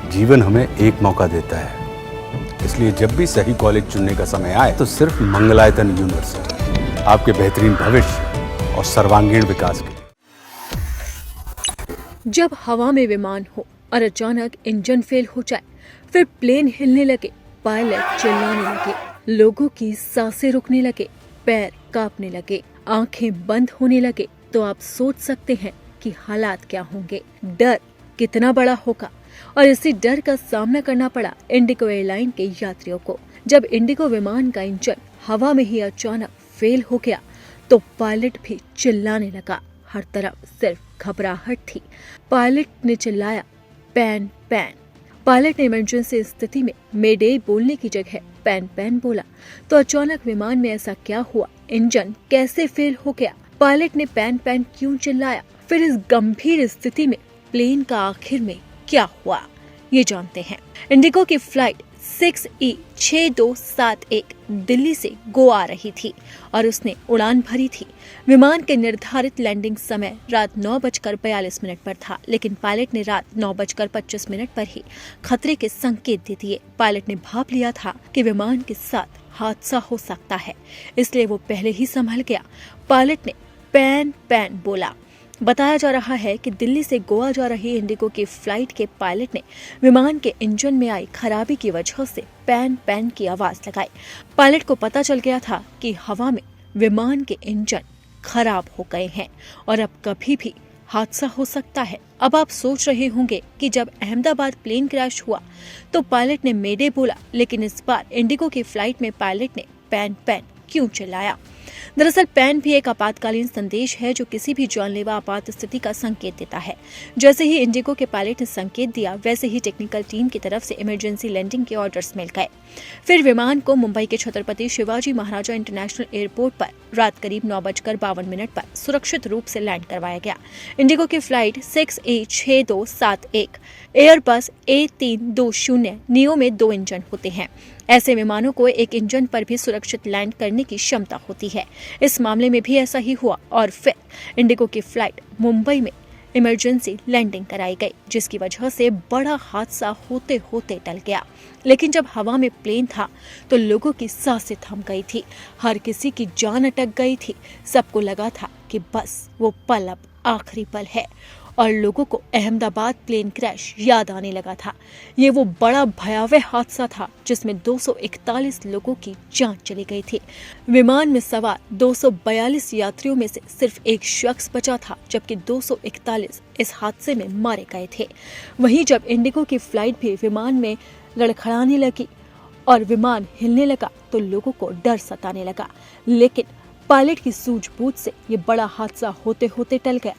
जीवन हमें एक मौका देता है, इसलिए जब भी सही कॉलेज चुनने का समय आए तो सिर्फ मंगलायतन यूनिवर्सिटी आपके बेहतरीन भविष्य और सर्वांगीण विकास के लिए। जब हवा में विमान हो और अचानक इंजन फेल हो जाए, फिर प्लेन हिलने लगे, पायलट चिल्लाने लगे, लोगों की सांसें रुकने लगे, पैर कांपने लगे, आंखें बंद होने लगे, तो आप सोच सकते हैं कि हालात क्या होंगे, डर कितना बड़ा होगा। और इसी डर का सामना करना पड़ा इंडिगो एयरलाइन के यात्रियों को। जब इंडिगो विमान का इंजन हवा में ही अचानक फेल हो गया तो पायलट भी चिल्लाने लगा। हर तरफ सिर्फ घबराहट थी। पायलट ने चिल्लाया, पैन पैन। पायलट ने इमरजेंसी स्थिति में मेडे बोलने की जगह पैन पैन बोला। तो अचानक विमान में ऐसा क्या हुआ, इंजन कैसे फेल हो गया, पायलट ने पैन पैन क्यों चिल्लाया, फिर इस गंभीर स्थिति में प्लेन का आखिर में क्या हुआ, ये जानते हैं। इंडिगो की फ्लाइट 6E6271 दिल्ली से गोवा आ रही थी और उसने उड़ान भरी थी। विमान के निर्धारित लैंडिंग समय रात 9:42 पर था, लेकिन पायलट ने रात 9:25 पर ही खतरे के संकेत दे दिए। पायलट ने भाप लिया था कि विमान के साथ हादसा हो सकता है, इसलिए वो पहले ही संभल गया। पायलट ने पैन पैन बोला। बताया जा रहा है कि दिल्ली से गोवा जा रही इंडिगो की फ्लाइट के पायलट ने विमान के इंजन में आई खराबी की वजह से पैन पैन की आवाज लगाई। पायलट को पता चल गया था कि हवा में विमान के इंजन खराब हो गए हैं और अब कभी भी हादसा हो सकता है। अब आप सोच रहे होंगे कि जब अहमदाबाद प्लेन क्रैश हुआ तो पायलट ने मेडे बोला, लेकिन इस बार इंडिगो की फ्लाइट में पायलट ने पैन पैन क्यों चिल्लाया। दरअसल पैन भी एक आपातकालीन संदेश है जो किसी भी जानलेवा आपात स्थिति का संकेत देता है। जैसे ही इंडिगो के पायलट ने संकेत दिया, वैसे ही टेक्निकल टीम की तरफ से इमरजेंसी लैंडिंग के ऑर्डर्स मिल गए। फिर विमान को मुंबई के छत्रपति शिवाजी महाराजा इंटरनेशनल एयरपोर्ट पर रात करीब 9:52 पर सुरक्षित रूप से लैंड करवाया गया। इंडिगो की flight 6E6271 Airbus A320 neo में 2 इंजन होते हैं। ऐसे विमानों को एक इंजन पर भी सुरक्षित लैंड करने की क्षमता होती है। इस मामले में भी ऐसा ही हुआ और फिर इंडिगो की फ्लाइट मुंबई में इमरजेंसी लैंडिंग कराई गई, जिसकी वजह से बड़ा हादसा होते होते टल गया। लेकिन जब हवा में प्लेन था तो लोगों की सांसें थम गई थी, हर किसी की जान अटक गई थी। सबको लगा था कि बस वो पल अब आखिरी पल है और लोगों को अहमदाबाद प्लेन क्रैश याद आने लगा था। ये वो बड़ा भयावह हादसा था जिसमें 241 लोगों की जान चली गई थी। विमान में सवार 242 यात्रियों में से सिर्फ एक शख्स बचा था, जबकि 241 इस हादसे में मारे गए थे। वहीं जब इंडिगो की फ्लाइट भी विमान में लड़खड़ाने लगी और विमान हिलने लगा तो लोगों को डर सताने लगा, लेकिन पायलट की सूझबूझ से ये बड़ा हादसा होते होते टल गया।